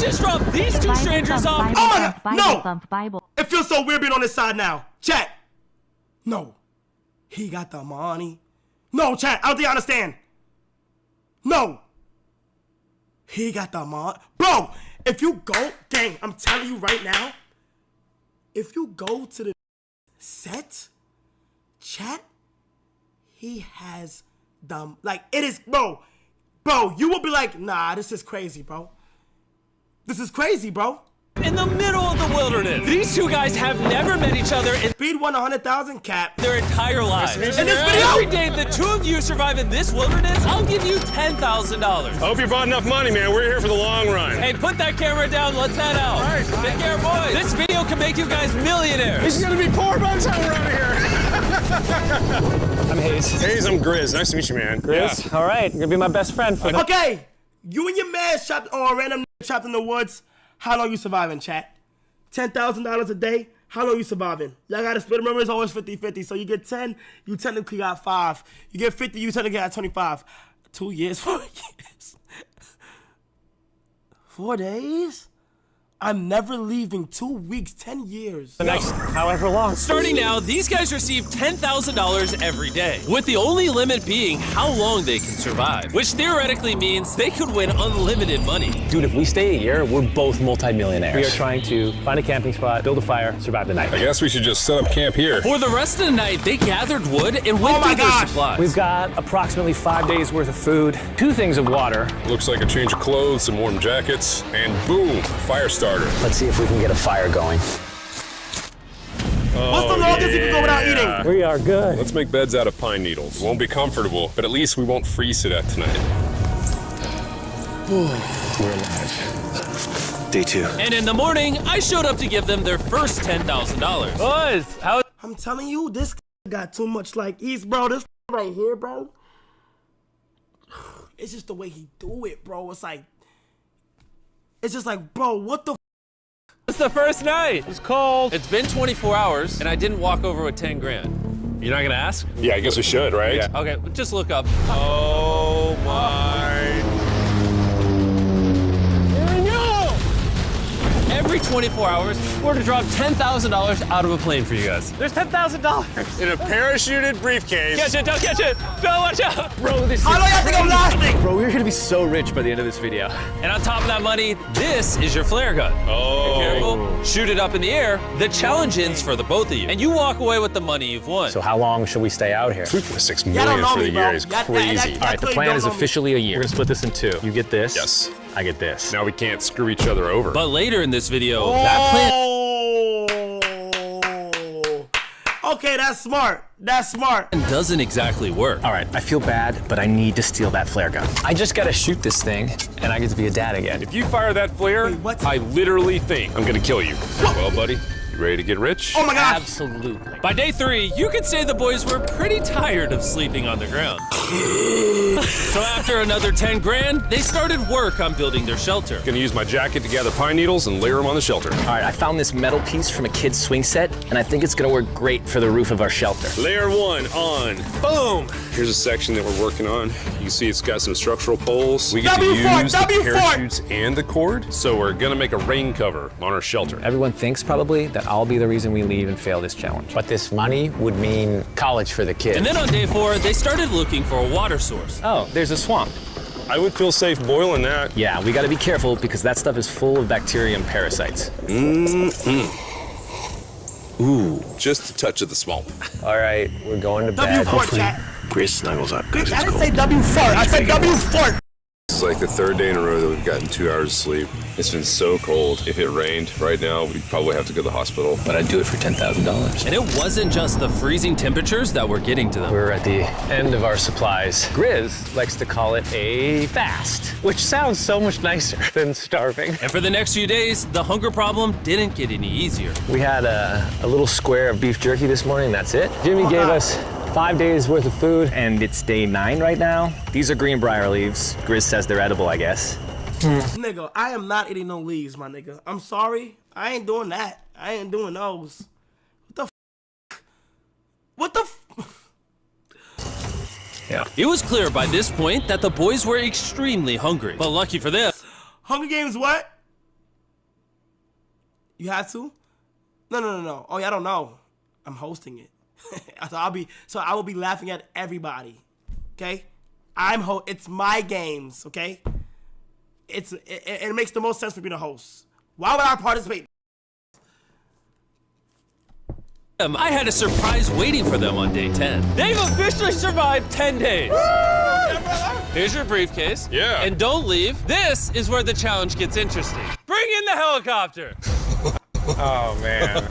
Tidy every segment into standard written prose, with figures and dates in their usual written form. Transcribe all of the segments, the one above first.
just dropped these two strangers off. Oh my God, no! It feels so weird being on this side now. Chat. No. He got the money. No, chat, I don't think I understand. No. He got the money. Bro, if you go, gang, I'm telling you right now, if you go to the set, chat, he has the, like, it is, bro, you will be like, nah, this is crazy, bro. This is crazy, bro. In the middle of the wilderness. These two guys have never met each other in Speed 100,000 cap their entire lives. In this video, every day the two of you survive in this wilderness, I'll give you $10,000. I hope you brought enough money, man. We're here for the long run. Hey, put that camera down. Let's head out. All right. Take care, boys. This video can make you guys millionaires. This is gonna be poor by the time we're out of here. I'm Hayes. Hayes, I'm Grizz. Nice to meet you, man. Grizz? Yeah. All right, you're gonna be my best friend for the... Okay, you and your man trapped on a random trapped in the woods. How long you surviving, chat? $10,000 a day. How long you surviving? Y'all gotta split. Remember, it's always 50-50. So you get 10, you technically got 5. You get 50, you technically got 25. 2 years, 4 years. 4 days? I'm never leaving. 2 weeks, 10 years. The next however long. Starting now, these guys receive $10,000 every day, with the only limit being how long they can survive, which theoretically means they could win unlimited money. Dude, if we stay a year, we're both multi-millionaires. We are trying to find a camping spot, build a fire, survive the night. I guess we should just set up camp here. For the rest of the night, they gathered wood and went through their supplies. We've got approximately 5 days worth of food, 2 things of water. Looks like a change of clothes, some warm jackets, and boom, fire starter. Let's see if we can get a fire going. What's the longest you can go without eating? We are good. Let's make beds out of pine needles. Won't be comfortable, but at least we won't freeze to death tonight. We're alive. Day 2. And in the morning, I showed up to give them their first $10,000. Boys, how? I'm telling you, this got too much like East, bro. This right here, bro. It's just the way he do it, bro. It's like, it's just like, bro, what the? It's the first night. It's cold. It's been 24 hours, and I didn't walk over with 10 grand. You're not gonna ask? Yeah, I guess we should, right? Yeah. Okay, just look up. Oh my. Here we go! Every 24 hours, we're to drop $10,000 out of a plane for you guys. There's $10,000. In a parachuted briefcase. Catch it, don't catch it. No, watch out. Bro, this is How long you have to go lasting? Bro, we're gonna be so rich by the end of this video. And on top of that money, this is your flare gun. Oh. Be careful, shoot it up in the air. The challenge ends for the both of you. And you walk away with the money you've won. So how long should we stay out here? $3.6 Y'all don't million know for the me, bro. year is Y'all- crazy. All right, the plan is officially a year. We're gonna split this in 2. You get this. Yes. I get this. Now we can't screw each other over. But later in this video, that plan Okay, that's smart. That's smart. doesn't exactly work. All right, I feel bad, but I need to steal that flare gun. I just gotta shoot this thing, and I get to be a dad again. If you fire that flare, Wait, what? I literally think I'm gonna kill you. Well, buddy, you ready to get rich? Oh my God. Absolutely. By day 3, you could say the boys were pretty tired of sleeping on the ground. So after another 10 grand, they started work on building their shelter. Gonna use my jacket to gather pine needles and layer them on the shelter. All right, I found this metal piece from a kid's swing set, and I think it's gonna work great for the roof of our shelter. Layer 1 on. Boom! Here's a section that we're working on. You can see it's got some structural poles. We get to use the parachutes and the cord, so we're gonna make a rain cover on our shelter. Everyone thinks probably that I'll be the reason we leave and fail this challenge. But this money would mean college for the kids. And then on day 4, they started looking for a water source. Oh, there's a swamp. I would feel safe boiling that. Yeah, we gotta be careful because that stuff is full of bacteria and parasites. Ooh, just a touch of the swamp. All right, we're going to bed. W4, chat. Grizz snuggles up. I didn't say W4. I said W4. This is like the 3rd day in a row that we've gotten 2 hours of sleep. It's been so cold. If it rained right now, we'd probably have to go to the hospital. But I'd do it for $10,000. And it wasn't just the freezing temperatures that were getting to them. We're at the end of our supplies. Grizz likes to call it a fast, which sounds so much nicer than starving. And for the next few days, the hunger problem didn't get any easier. We had a little square of beef jerky this morning, that's it. Jimmy gave us 5 days worth of food, and it's day 9 right now. These are greenbrier leaves. Grizz says they're edible, I guess. Nigga, I am not eating no leaves, my nigga. I'm sorry. I ain't doing that. I ain't doing those. What the f? What the f? Yeah. It was clear by this point that the boys were extremely hungry. But lucky for them, Hunger Games what? You had to? No. Oh, yeah, I don't know. I'm hosting it. So I will be laughing at everybody. Okay? It's my games, okay? It makes the most sense for me to host. Why would I participate? I had a surprise waiting for them on day 10. They've officially survived 10 days. Here's your briefcase. Yeah. And don't leave. This is where the challenge gets interesting. Bring in the helicopter. Oh, man.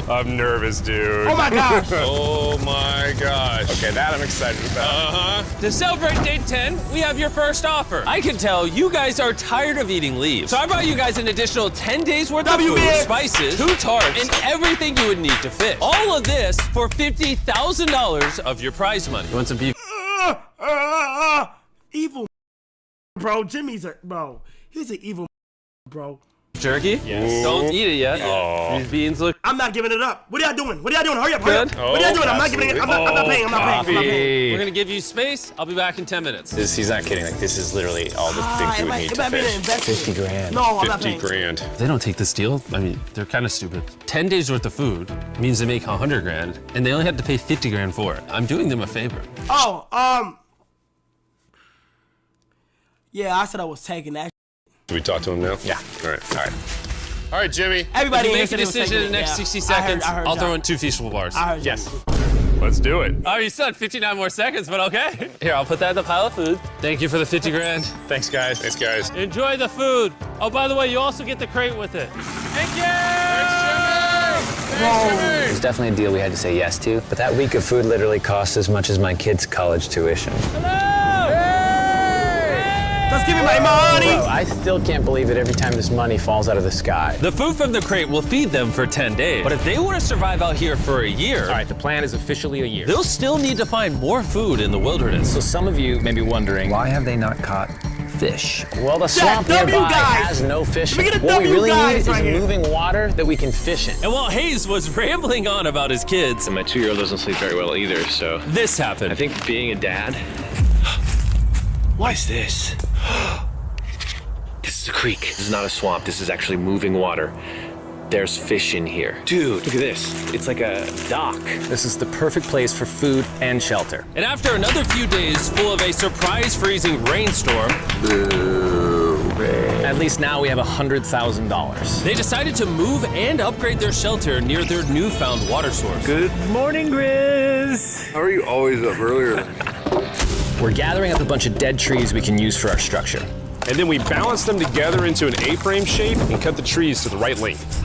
I'm nervous, dude. Oh, my gosh. Oh, my gosh. Okay, that I'm excited about. To celebrate day 10, we have your first offer. I can tell you guys are tired of eating leaves. So I brought you guys an additional 10 days worth of food, spices, 2 tarps, and everything you would need to fish. All of this for $50,000 of your prize money. You want some beef? Evil, bro. Bro. He's an evil, bro. Jerky? Yes. Don't eat it yet. Oh. These beans look... I'm not giving it up. What are y'all doing? Hurry up. Good? What are y'all doing? I'm not giving it. I'm not paying. We're gonna give you space. I'll be back in 10 minutes. He's not kidding. Like, this is literally all the things you would need to fish. 50 grand. No, I'm not paying. 50 grand. If they don't take this deal, I mean, they're kind of stupid. 10 days worth of food means they make 100 grand, and they only have to pay 50 grand for it. I'm doing them a favor. Yeah, I said I was taking that. Should we talk to him now? Yeah. All right, Jimmy. Everybody If you make a decision in the next 60 seconds, I'll throw in 2 feasible bars. I heard Yes. Let's do it. Oh, you still had 59 more seconds, but okay. Here, I'll put that in the pile of food. Thank you for the 50 grand. Thanks, guys. Thanks, guys. Enjoy the food. Oh, by the way, you also get the crate with it. Thank you! It was definitely a deal we had to say yes to, but that week of food literally cost as much as my kid's college tuition. Just give me my money! Bro, I still can't believe it every time this money falls out of the sky. The food from the crate will feed them for 10 days. But if they want to survive out here for a year, All right, the plan is officially a year. they'll still need to find more food in the wilderness. So some of you may be wondering, why have they not caught fish? Well, the swamp W nearby guys. has no fishing. Look at the What we W really guys need is right here. moving water that we can fish in. And while Hayes was rambling on about his kids, My 2-year-old doesn't sleep very well either, so this happened. I think being a dad. What is this? This is a creek. This is not a swamp. This is actually moving water. There's fish in here. Dude, look at this. It's like a dock. This is the perfect place for food and shelter. And after another few days full of a surprise freezing rainstorm, At least now we have $100,000. they decided to move and upgrade their shelter near their newfound water source. Good morning, Grizz. How are you always up earlier? We're gathering up a bunch of dead trees we can use for our structure. And then we balance them together into an A-frame shape and cut the trees to the right length.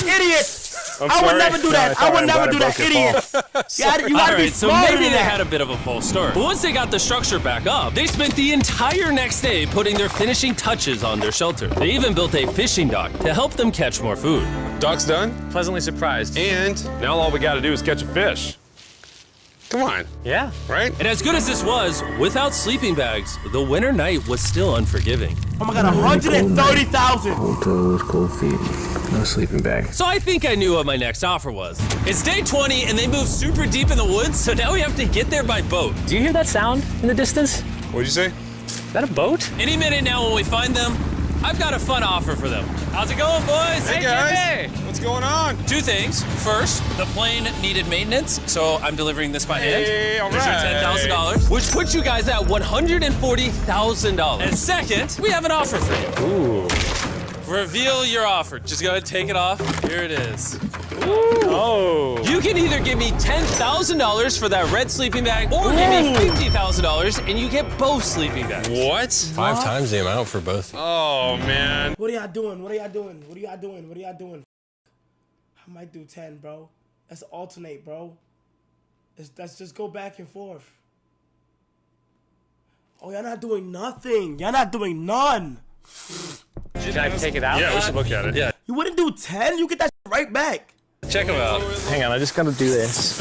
Idiot! I'm I would sorry. never do that. No, I would never I'm do glad that, I broke your idiot. You All gotta be right, so smarter maybe than they that. had a bit of a false start. But once they got the structure back up, they spent the entire next day putting their finishing touches on their shelter. They even built a fishing dock to help them catch more food. Dock's done, Pleasantly surprised. and now all we gotta do is catch a fish. Come on, Yeah. right? And as good as this was, without sleeping bags, the winter night was still unforgiving. Oh my god, 130,000. Hotels, cold feet, no sleeping bag. So I think I knew what my next offer was. It's day 20 and they moved super deep in the woods, so now we have to get there by boat. Do you hear that sound in the distance? What'd you say? Is that a boat? Any minute now when we find them, I've got a fun offer for them. How's it going, boys? Hey guys, what's going on? 2 things. First, the plane needed maintenance, so I'm delivering this by hand. Hey, all There's your right. $10,000, which puts you guys at $140,000. And second, we have an offer for you. Ooh. Reveal your offer. Just go ahead and take it off. Here it is. Oh. You can either give me $10,000 for that red sleeping bag, or give me $50,000 and you get both sleeping bags. What? 5 times the amount for both. Oh man. What are y'all doing? What are y'all doing? What are y'all doing? What are y'all doing? I might do 10, bro. Let's alternate, bro. Let's just go back and forth. Oh, y'all not doing nothing. Y'all not doing none. Can I take it out? Yeah, we should look at it. Yeah, You wouldn't do 10? You get that shit right back. check them out. Hang on, I just gotta do this.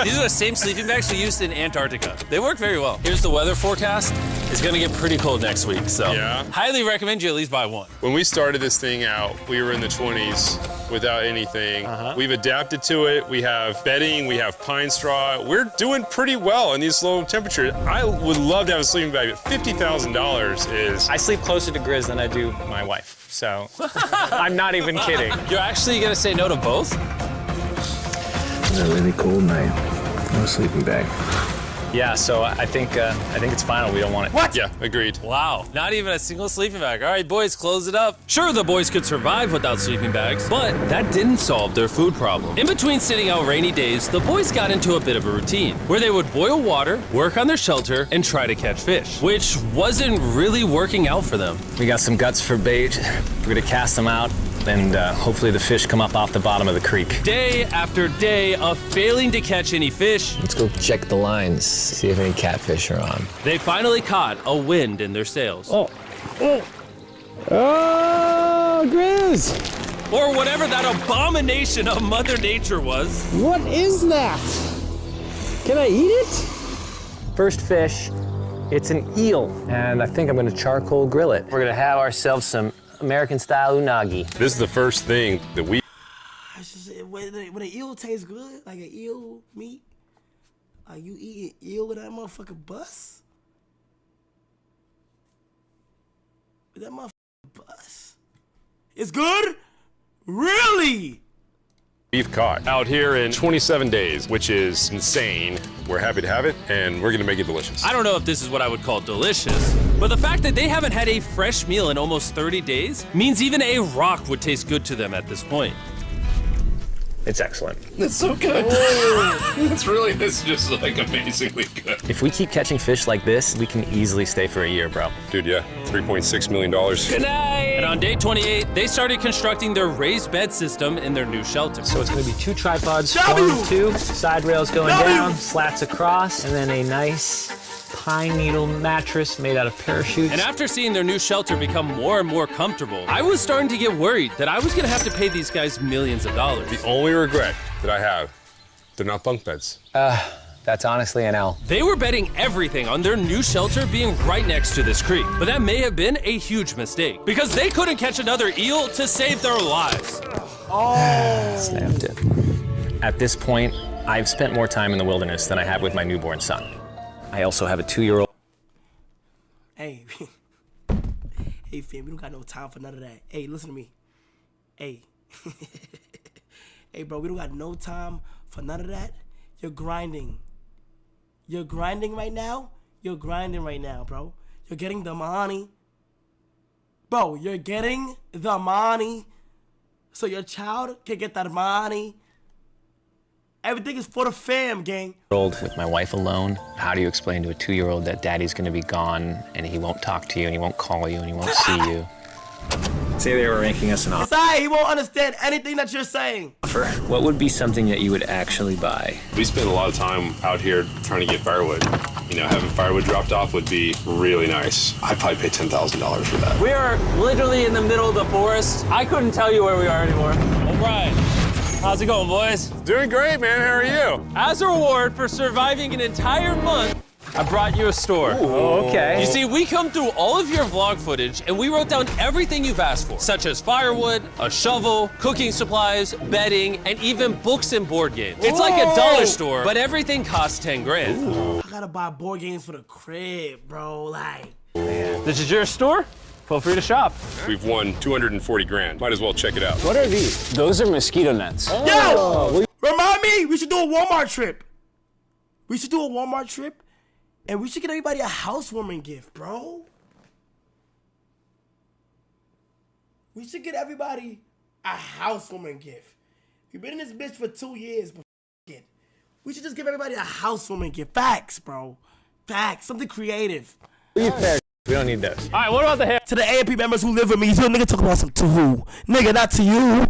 These are the same sleeping bags we used in Antarctica. They work very well. Here's the weather forecast. It's gonna get pretty cold next week, so Yeah. highly recommend you at least buy one. When we started this thing out, we were in the 20s without anything. We've adapted to it. We have bedding, we have pine straw. We're doing pretty well in these low temperatures. I would love to have a sleeping bag, but $50,000 is... I sleep closer to Grizz than I do my wife, so I'm not even kidding. You're actually gonna say no to both? It's a really cold night. No sleeping bag. Yeah, so I think it's final. We don't want it. What? Yeah, agreed. Wow, not even a single sleeping bag. All right, boys, close it up. Sure, the boys could survive without sleeping bags, but that didn't solve their food problem. In between sitting out rainy days, the boys got into a bit of a routine where they would boil water, work on their shelter, and try to catch fish, which wasn't really working out for them. We got some guts for bait. We're gonna cast them out, and hopefully the fish come up off the bottom of the creek. Day after day of failing to catch any fish, Let's go check the lines, see if any catfish are on. they finally caught a wind in their sails. Oh, Grizz! Or whatever that abomination of Mother Nature was. What is that? Can I eat it? First fish, it's an eel, and I think I'm gonna charcoal grill it. We're gonna have ourselves some American-style unagi. This is the first thing that we... When an eel tastes good, like an eel meat, like you eat eel with that motherfucking bus? With that motherfucking bus? It's good? Really? We've caught out here in 27 days, which is insane. We're happy to have it, and we're gonna make it delicious. I don't know if this is what I would call delicious, but the fact that they haven't had a fresh meal in almost 30 days means even a rock would taste good to them at this point. It's excellent. It's so good. It's just like amazingly good. If we keep catching fish like this, we can easily stay for a year, bro. Dude, yeah, $3.6 million. Good night! And on day 28, they started constructing their raised bed system in their new shelter. So it's gonna be 2 tripods, W! forward 2, side rails going W! down, slats across, and then a nice pine needle mattress made out of parachutes. And after seeing their new shelter become more and more comfortable, I was starting to get worried that I was gonna have to pay these guys millions of dollars. The only regret that I have, they're not bunk beds. That's honestly an L. They were betting everything on their new shelter being right next to this creek, but that may have been a huge mistake because they couldn't catch another eel to save their lives. Snapped it. At this point, I've spent more time in the wilderness than I have with my newborn son. I also have a 2-year-old. Hey, hey, fam, we don't got no time for none of that. Hey, listen to me. Hey, hey, bro, we don't got no time for none of that. You're grinding. You're grinding right now. You're grinding right now, bro. You're getting the money. Bro, you're getting the money. So your child can get that money. Everything is for the fam, gang. With my wife alone, how do you explain to a 2-year-old that daddy's gonna be gone and he won't talk to you and he won't call you and he won't see you? Say they were making us an It's alright, he won't understand anything that you're saying. offer. What would be something that you would actually buy? We spend a lot of time out here trying to get firewood. You know, having firewood dropped off would be really nice. I'd probably pay $10,000 for that. We are literally in the middle of the forest. I couldn't tell you where we are anymore. All right. How's it going, boys? Doing great, man. How are you? As a reward for surviving an entire month, I brought you a store. Oh, okay. You see, we come through all of your vlog footage and we wrote down everything you've asked for, such as firewood, a shovel, cooking supplies, bedding, and even books and board games. It's like a dollar store, but everything costs 10 grand. Ooh. I gotta buy board games for the crib, bro. Like, This is your store? Feel free to shop. We've won 240 grand. Might as well check it out. What are these? Those are mosquito nets. yo, remind me, we should do a Walmart trip. We should do a Walmart trip, and we should get everybody a housewarming gift, bro. We should get everybody a housewarming gift. We've been in this bitch for 2 years, but it. We should just give everybody a housewarming gift. Facts, bro. Facts. Something creative. We don't need those. All right, what about the hair? To the AMP members who live with me, yo, nigga, talk about some to who? Nigga, not to you.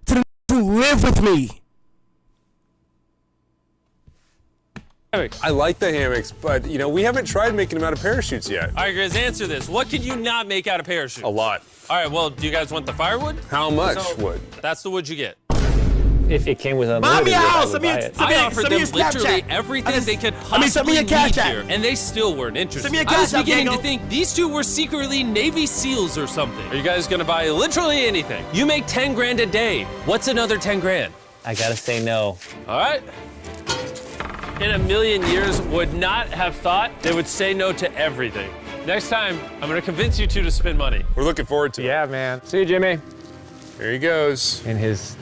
To the who live with me. I like the hammocks, but, you know, we haven't tried making them out of parachutes yet. All right, guys, answer this. What can you not make out of parachutes? A lot. All right, well, do you guys want the firewood? How much So, wood? That's the wood you get. If it came with Buy unlimited, me a house. I Send me a I offered them literally Snapchat. everything they could send me possibly a cash need app. here, and they still weren't interested. Send me a I was cash app, beginning to Diego. think these two were secretly Navy SEALs or something. Are you guys gonna buy literally anything? You make 10 grand a day. What's another 10 grand? I gotta say no. All right. In a million years, would not have thought they would say no to everything. Next time, I'm gonna convince you two to spend money. We're looking forward to it. Yeah, man. See you, Jimmy. Here he goes. In his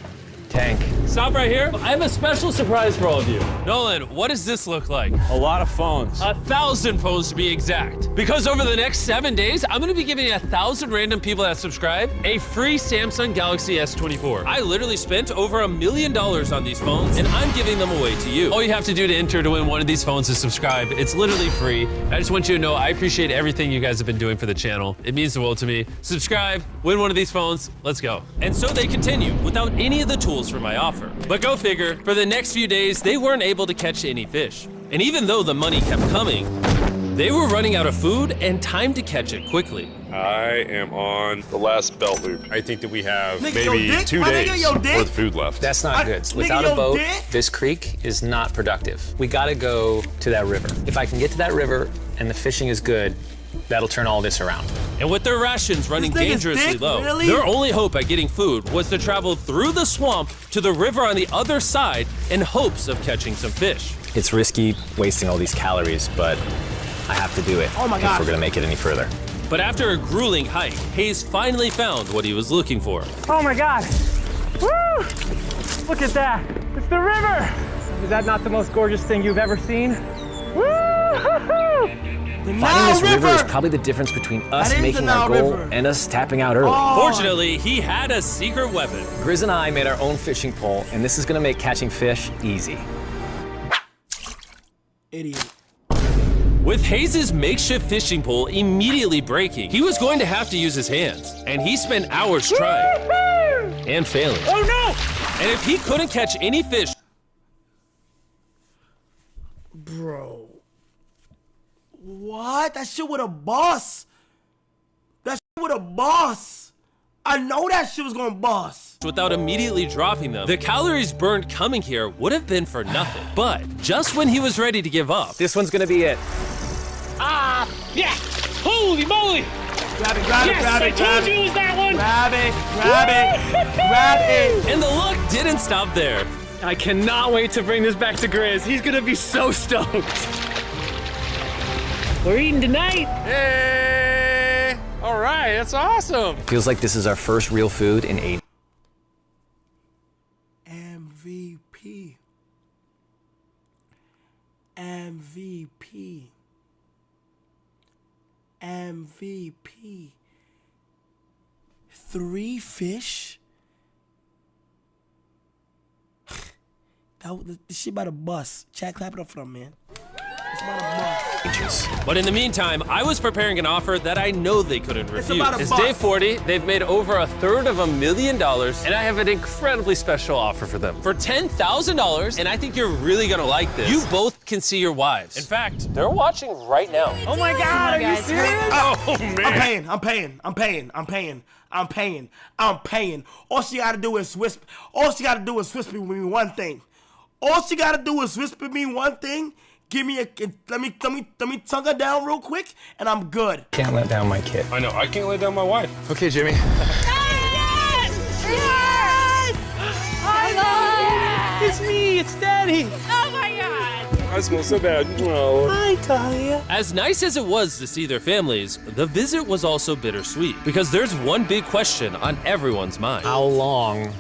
tank. Stop right here. I have a special surprise for all of you. Nolan, what does this look like? A lot of phones. 1,000 phones to be exact. Because over the next 7 days, I'm gonna be giving 1,000 random people that subscribe a free Samsung Galaxy S24. I literally spent over $1 million on these phones, and I'm giving them away to you. All you have to do to enter to win one of these phones is subscribe. It's literally free. I just want you to know I appreciate everything you guys have been doing for the channel. It means the world to me. Subscribe, win one of these phones, let's go. And so they continue without any of the tools for my offer. But go figure, for the next few days, they weren't able to catch any fish. And even though the money kept coming, they were running out of food and time to catch it quickly. I am on the last belt loop. I think that we have Nigga, yo, maybe dick? 2 My nigga, days yo, dick? worth of food left. That's not good. nigga, Without a yo, boat, dick? this creek is not productive. We gotta go to that river. If I can get to that river and the fishing is good, that'll turn all this around. And with their rations running This nigga's dangerously dick, low, really? their only hope at getting food was to travel through the swamp to the river on the other side in hopes of catching some fish. It's risky wasting all these calories, but I have to do it Oh my if gosh. we're gonna make it any further. But after a grueling hike, Hayes finally found what he was looking for. Oh my God. Woo! Look at that. It's the river. Is that not the most gorgeous thing you've ever seen? Woo! Finding this river is probably the difference between us That is making the our Nile goal River. and us tapping out early. Fortunately, he had a secret weapon. Grizz and I made our own fishing pole, and this is gonna make catching fish easy. Idiot. With Hayes' makeshift fishing pole immediately breaking, he was going to have to use his hands, and he spent hours trying and failing. Oh no! And if he couldn't catch any fish, Bro. What? That shit with a boss. That shit with a boss. I know that shit was gonna bust. without immediately dropping them, the calories burned coming here would have been for nothing. But just when he was ready to give up, This one's gonna be it. Ah, yeah! Holy moly! Grab it, grab it, Yes, grab I it, grab told you it it. was that one! Grab it, grab it, grab it. and the luck didn't stop there. I cannot wait to bring this back to Grizz. He's gonna be so stoked. We're eating tonight. Hey! All right, that's awesome. Feels like this is our first real food in 8. MVP. MVP. MVP. 3 fish? The shit about to bust. Chat, clap it up for them, man. It's about to bust. But in the meantime, I was preparing an offer that I know they couldn't refuse. about a It's buck. day 40, they've made over $250,000, and I have an incredibly special offer for them. For $10,000, and I think you're really gonna like this, you both can see your wives. In fact, they're watching right now. Oh my God, are you serious? Oh, man. I'm paying. All she gotta do is whisper. All she gotta do is whisper me one thing. All she gotta do is whisper me one thing. Give me let me tongue her down real quick, and I'm good. Can't let down my kid. I know, I can't lay down my wife. Okay, Jimmy. Yes! Yes! Hello! It's me, it's Daddy. Oh my God! I smell so bad. Oh. Hi, Talia. As nice as it was to see their families, the visit was also bittersweet, because there's one big question on everyone's mind. How long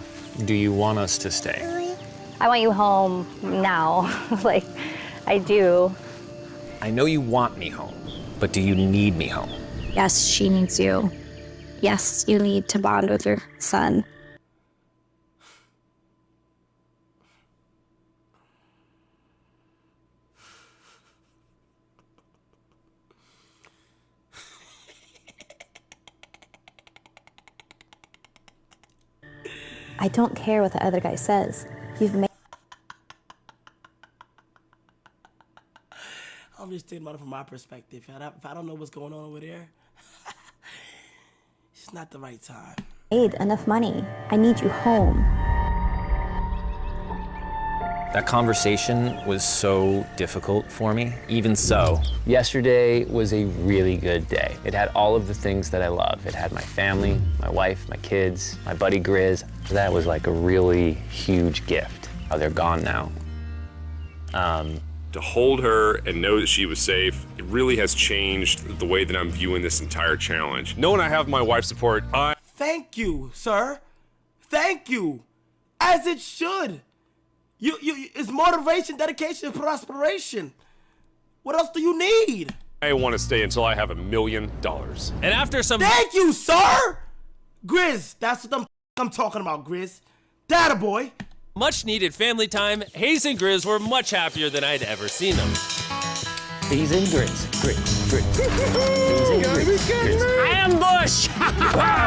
do you want us to stay? I want you home now. Like, I do. I know you want me home, but do you need me home? Yes, she needs you. Yes, you need to bond with your son. I don't care what the other guy says. You've made I'm just thinking about it from my perspective. If I don't know what's going on over there, it's not the right time. enough money. I need you home. That conversation was so difficult for me. Even so, yesterday was a really good day. It had all of the things that I love. It had my family, my wife, my kids, my buddy Grizz. That was like a really huge gift. Oh, they're gone now. To hold her and know that she was safe, it really has changed the way that I'm viewing this entire challenge. Knowing I have my wife's support, Thank you, sir. Thank you. As it should. It's motivation, dedication, perspiration. What else do you need? I want to stay until I have $1 million. And after some— Thank you, sir. Grizz, that's what I'm talking about, Grizz. Data boy. much needed family time, Hayes and Grizz were much happier than I'd ever seen them. Hayes and Grizz. Hayes and Grizz. Ambush!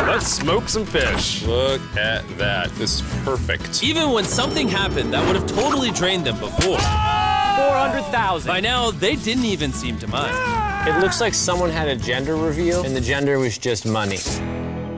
Let's smoke some fish. Look at that. This is perfect. Even when something happened that would have totally drained them before, 400,000. by now, they didn't even seem to mind. It looks like someone had a gender reveal, and the gender was just money.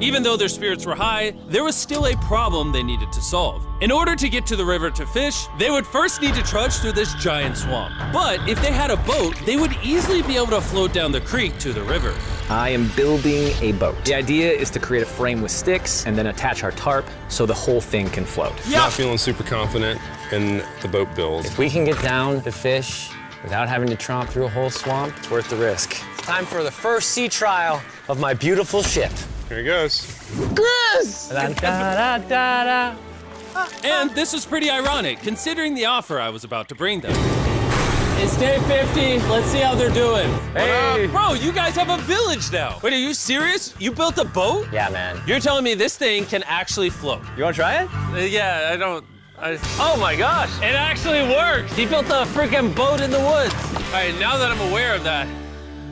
Even though their spirits were high, there was still a problem they needed to solve. In order to get to the river to fish, they would first need to trudge through this giant swamp. But if they had a boat, they would easily be able to float down the creek to the river. I am building a boat. The idea is to create a frame with sticks and then attach our tarp so the whole thing can float. Not feeling super confident in the boat build. If we can get down to fish without having to tromp through a whole swamp, it's worth the risk. Time for the first sea trial of my beautiful ship. Here he goes. Grizz! And this was pretty ironic, considering the offer I was about to bring them. It's day 50. Let's see how they're doing. Hey! Bro, you guys have a village now. Wait, are you serious? You built a boat? Yeah, man. You're telling me this thing can actually float? You wanna try it? Yeah, I don't... Oh my gosh, it actually works. He built a freaking boat in the woods. All right, now that I'm aware of that,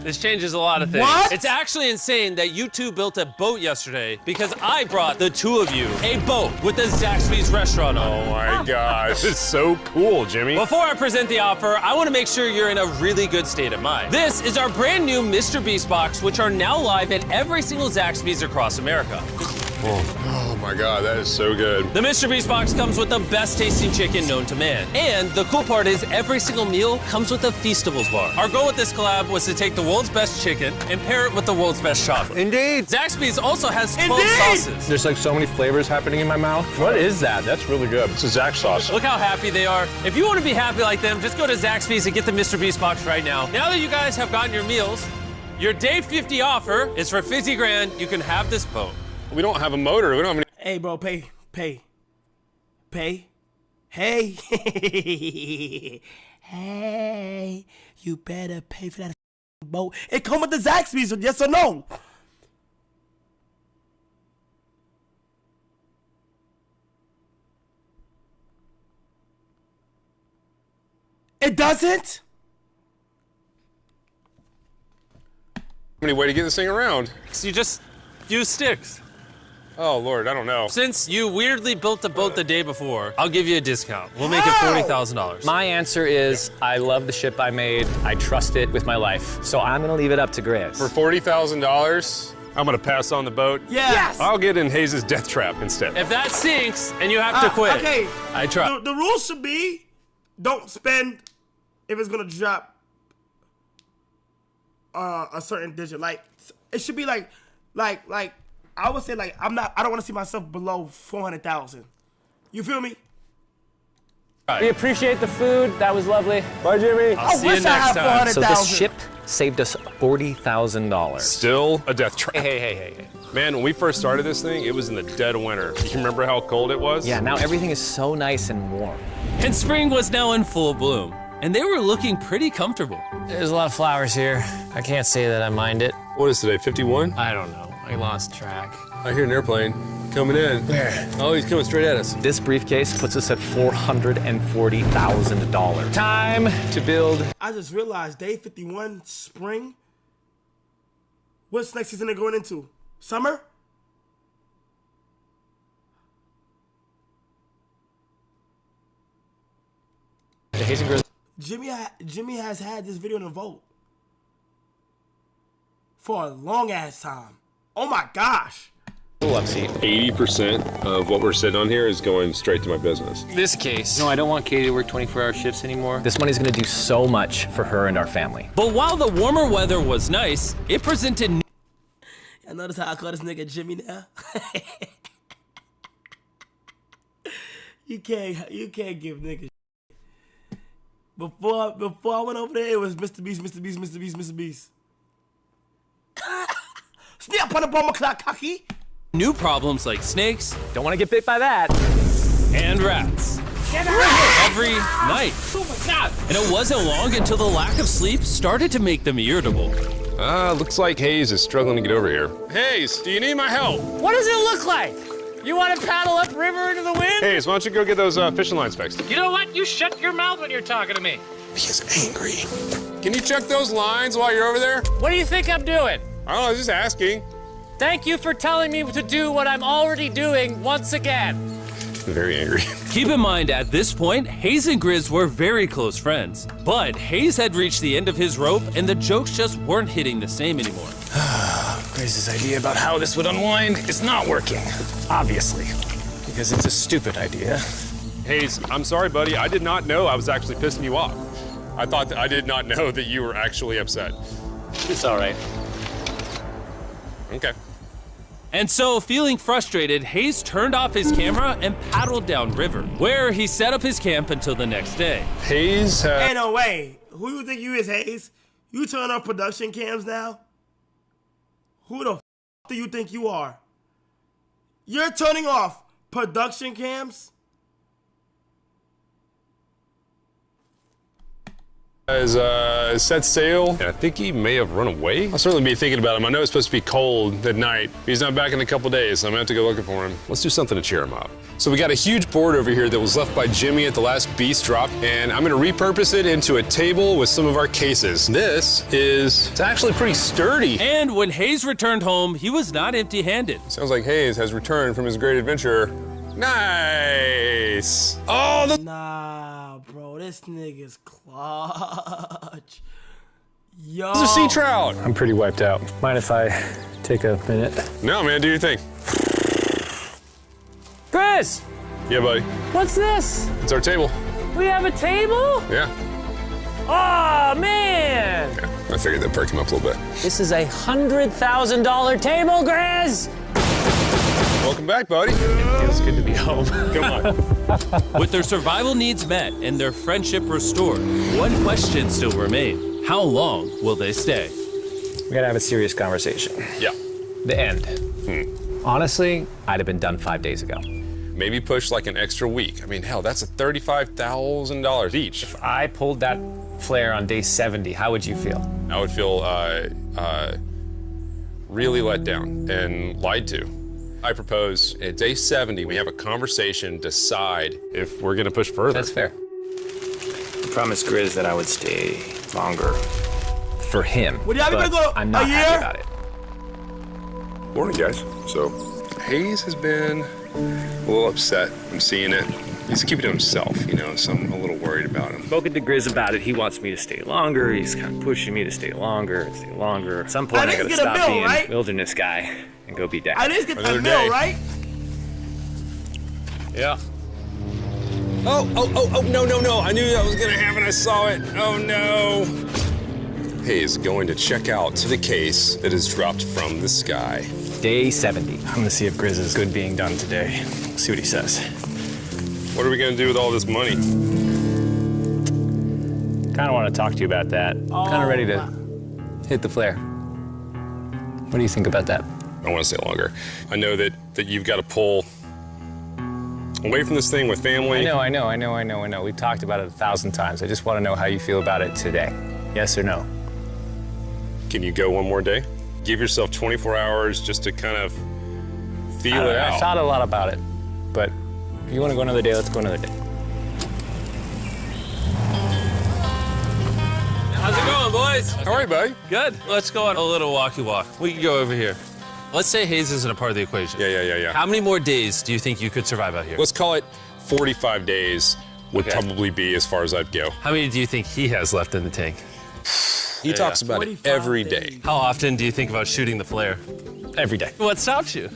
this changes a lot of things. What? It's actually insane that you two built a boat yesterday because I brought the two of you a boat with the Zaxby's restaurant on it. Oh my gosh, it's so cool, Jimmy. Before I present the offer, I want to make sure you're in a really good state of mind. This is our brand new MRBEAST box, which are now live at every single Zaxby's across America. Oh my God, that is so good. The MRBEAST box comes with the best tasting chicken known to man. And the cool part is every single meal comes with a Feastables bar. Our goal with this collab was to take the world's best chicken and pair it with the world's best chocolate. Indeed. Zaxby's also has 12 Indeed. sauces. There's like so many flavors happening in my mouth. What is that? That's really good. It's a Zax sauce. Look how happy they are. If you want to be happy like them, just go to Zaxby's and get the MRBEAST box right now. Now that you guys have gotten your meals, your day 50 offer is for $50 grand. You can have this boat. We don't have a motor. We don't have any. Hey, bro, pay. Hey. Hey, you better pay for that boat. It come with the Zaxby's, yes or no? It doesn't? Any way to get this thing around? So you just use sticks. Oh Lord, I don't know. Since you weirdly built the boat the day before, I'll give you a discount. We'll make it $40,000. My answer is I love the ship I made. I trust it with my life. So I'm gonna leave it up to Grizz. For $40,000, I'm gonna pass on the boat. Yeah. Yes. I'll get in Hayes' death trap instead. If that sinks and you have to quit, Okay. I try. The rule should be don't spend if it's gonna drop a certain digit. Like it should be like I would say I don't want to see myself below 400,000. You feel me? We appreciate the food. That was lovely. Bye, Jimmy. I'll see you wish I next had time. 400,000. So this ship saved us $40,000. Still a death trap. Hey. Man, when we first started this thing, it was in the dead of winter. You remember how cold it was? Yeah, now everything is so nice and warm. And spring was now in full bloom, and they were looking pretty comfortable. There's a lot of flowers here. I can't say that I mind it. What is today, 51? I don't know. I lost track. I hear an airplane coming in. Where? Oh, he's coming straight at us. This briefcase puts us at $440,000. Time to build. I just realized day 51, spring. What's next season they're going into? Summer? Jimmy has had this video in the vote for a long ass time. Oh my gosh. Love seat. 80% of what we're sitting on here is going straight to my business. This case. No, I don't want Katie to work 24-hour shifts anymore. This money's gonna do so much for her and our family. But while the warmer weather was nice, it presented. I notice how I call this nigga Jimmy now. You can't give niggas. Before I went over there, it was Mr. Beast, Mr. Beast, Mr. Beast, Mr. Beast. Snap on the bomb clock, cocky. New problems like snakes. Don't want to get bit by that. And rats. Every night. Oh my God. And it wasn't long until the lack of sleep started to make them irritable. Looks like Hayes is struggling to get over here. Hayes, do you need my help? What does it look like? You want to paddle upriver into the wind? Hayes, why don't you go get those fishing lines fixed? You know what? You shut your mouth when you're talking to me. He is angry. Can you check those lines while you're over there? What do you think I'm doing? I don't know, just asking. Thank you for telling me to do what I'm already doing once again. I'm very angry. Keep in mind, at this point, Hayes and Grizz were very close friends. But Hayes had reached the end of his rope, and the jokes just weren't hitting the same anymore. Grizz's idea about how this would unwind is not working, obviously, because it's a stupid idea. Hayes, I'm sorry, buddy. I did not know I was actually pissing you off. I did not know that you were actually upset. It's all right. Okay. And so, feeling frustrated, Hayes turned off his camera and paddled downriver, where he set up his camp until the next day. Hayes Ain't no way. Who you think you is, Hayes? You turn off production cams now? Who the f do you think you are? You're turning off production cams? has set sail, and I think he may have run away. I'll certainly be thinking about him. I know it's supposed to be cold at night. He's not back in a couple days, so I'm gonna have to go looking for him. Let's do something to cheer him up. So we got a huge board over here that was left by Jimmy at the last Beast drop, and I'm gonna repurpose it into a table with some of our cases. It's actually pretty sturdy. And when Hayes returned home, he was not empty-handed. Sounds like Hayes has returned from his great adventure. Nice. Oh, Nah, bro, this nigga's clutch. Yo. This is a sea trout. I'm pretty wiped out. Mind if I take a minute? No, man, do your thing. Chris! Yeah, buddy. What's this? It's our table. We have a table? Yeah. Oh, man! Yeah, I figured that'd perk him up a little bit. This is a $100,000 table, Grizz! Welcome back, buddy. It feels good to be home. Come on. With their survival needs met and their friendship restored, one question still remained. How long will they stay? We gotta have a serious conversation. Yeah. The end. Honestly, I'd have been done 5 days ago. Maybe push like an extra week. I mean, hell, that's $35,000 each. If I pulled that flare on day 70, how would you feel? I would feel really let down and lied to. I propose at day 70, we have a conversation, decide if we're gonna push further. That's fair. I promised Grizz that I would stay longer. For him. Would y'all but go I'm not a happy year? about it. Morning, guys. So, Hayes has been a little upset. I'm seeing it. He's keeping it to himself, you know, so I'm a little worried about him. Spoken to Grizz about it. He wants me to stay longer. He's kind of pushing me to stay longer and stay longer. At some point, I gotta stop being a wilderness guy and go be dad. I just get a mill, right? Yeah. Oh, no. I knew that was gonna happen. I saw it. Oh, no. Hayes going to check out the case that is dropped from the sky. Day 70. I'm gonna see if Grizz is good being done today. See what he says. What are we gonna do with all this money? Kind of want to talk to you about that. Kind of ready to hit the flare. What do you think about that? I want to stay longer. I know that you've got to pull away from this thing with family. I know. We've talked about it 1,000 times. I just want to know how you feel about it today. Yes or no? Can you go one more day? Give yourself 24 hours just to kind of feel it out. I thought a lot about it, but if you want to go another day, let's go another day. How's it going, boys? How are you, buddy? Good. Let's go on a little walkie walk. We can go over here. Let's say Hayes isn't a part of the equation. Yeah. How many more days do you think you could survive out here? Let's call it 45 days would probably be as far as I'd go. How many do you think he has left in the tank? He talks about it every day. How often do you think about shooting the flare? Every day. What stops you?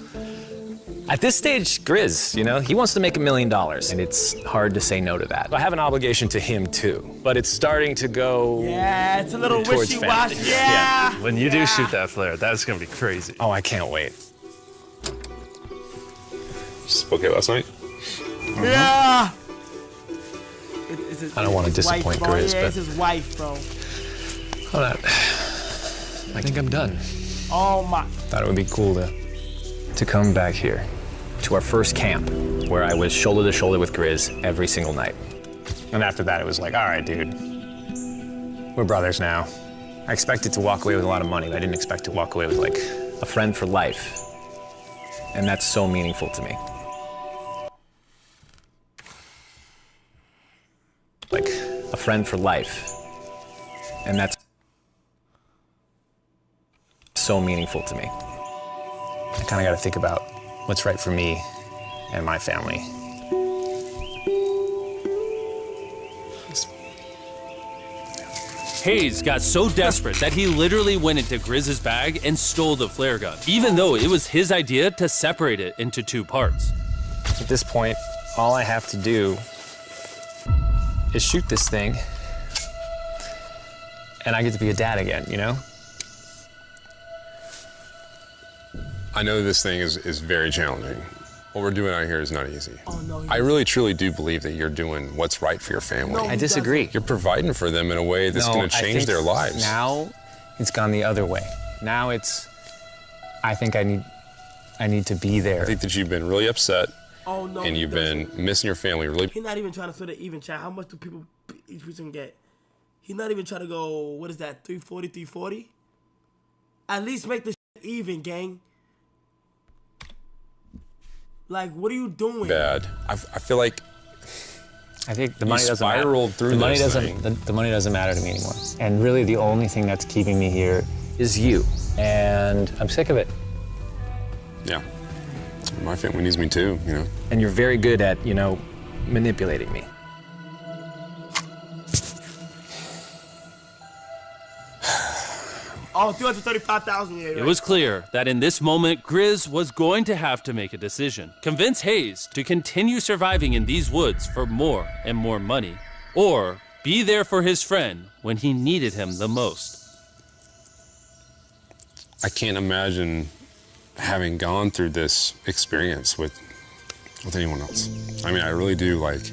At this stage, Grizz, you know, he wants to make $1 million, and it's hard to say no to that. I have an obligation to him too, but it's starting to go. Yeah, it's a little towards wishy-washy. family. Yeah. When you do shoot that flare, that's gonna be crazy. Oh, I can't wait. Spoke it last night? Yeah. I don't want to disappoint Grizz, yeah, but it's his wife, bro. hold on. I think I'm done. Oh my. Thought it would be cool to come back here to our first camp where I was shoulder to shoulder with Grizz every single night. And after that, it was like, all right, dude, we're brothers now. I expected to walk away with a lot of money, but I didn't expect to walk away with like a friend for life. And that's so meaningful to me. Like a friend for life. And that's so meaningful to me. I kind of got to think about what's right for me and my family. Hayes got so desperate that he literally went into Grizz's bag and stole the flare gun, even though it was his idea to separate it into 2 parts. At this point, all I have to do is shoot this thing, and I get to be a dad again, you know? I know this thing is very challenging. What we're doing out here is not easy. Oh, no, I really, truly do believe that you're doing what's right for your family. No, I disagree. You're providing for them in a way that's going to change their lives. Now, it's gone the other way. Now it's, I think I need to be there. I think that you've been really upset, Oh no. and you've been missing your family really. He's not even trying to split it even, chat. How much do people each person get? He's not even trying to go. What is that? 340, 340. At least make the shit even, gang. Like, what are you doing? Bad. I feel like I think the money doesn't matter. spiraled through the money this doesn't. thing. The money doesn't matter to me anymore. And really, the only thing that's keeping me here is you. And I'm sick of it. Yeah. My family needs me too, you know. And you're very good at, you know, manipulating me. Oh, 335,000. Yeah, It was clear that in this moment, Grizz was going to have to make a decision. Convince Hayes to continue surviving in these woods for more and more money, or be there for his friend when he needed him the most. I can't imagine having gone through this experience with anyone else. I mean, I really do, like,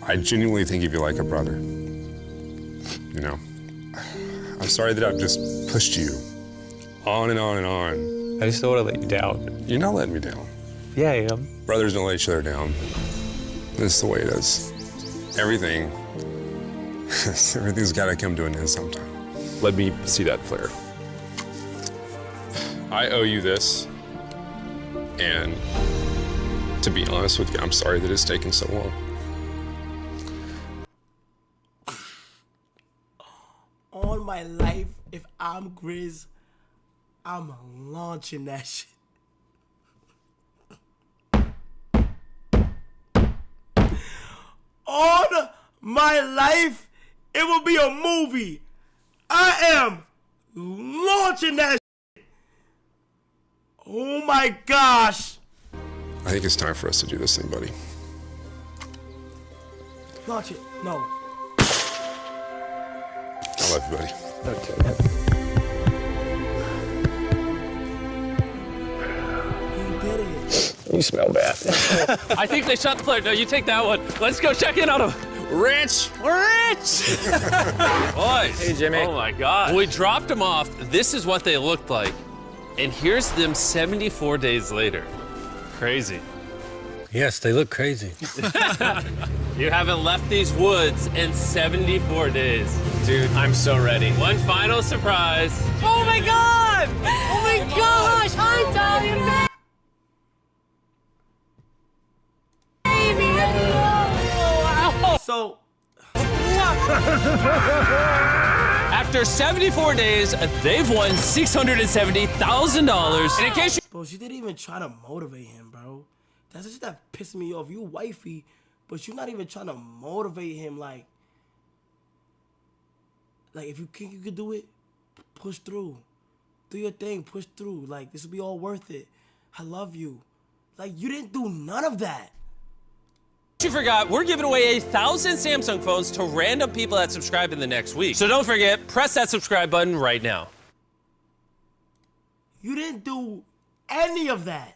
I genuinely think of you like a brother, you know? I'm sorry that I've just pushed you on and on and on. I just don't want to let you down. You're not letting me down. Yeah, I am. Brothers don't let each other down. This is the way it is. Everything's got to come to an end sometime. Let me see that flare. I owe you this, and to be honest with you, I'm sorry that it's taken so long. On my life, if I'm Grizz, I'm launching that shit. On my life, it will be a movie. I am launching that shit. Oh my gosh. I think it's time for us to do this thing, buddy. Launch it. No. I love you, buddy. Okay. You did it. You smell bad. I think they shot the flare. No, you take that one. Let's go check in on him. Rich! Rich! Boys. Hey, Jimmy. Oh, my God. When we dropped them off, this is what they looked like. And here's them 74 days later. Crazy. Yes, they look crazy. You haven't left these woods in 74 days. Dude, I'm so ready. One final surprise. Oh my God! Oh my gosh! I'm dying, baby! So, After 74 days, they've won $670,000. And in case you... bro, she didn't even try to motivate him, bro. That's just that pissed me off. You wifey, but you're not even trying to motivate him. Like if you think you could do it, push through. Do your thing, push through. Like, this will be all worth it. I love you. Like, you didn't do none of that. You forgot, we're giving away 1,000 Samsung phones to random people that subscribe in the next week. So don't forget, press that subscribe button right now. You didn't do any of that.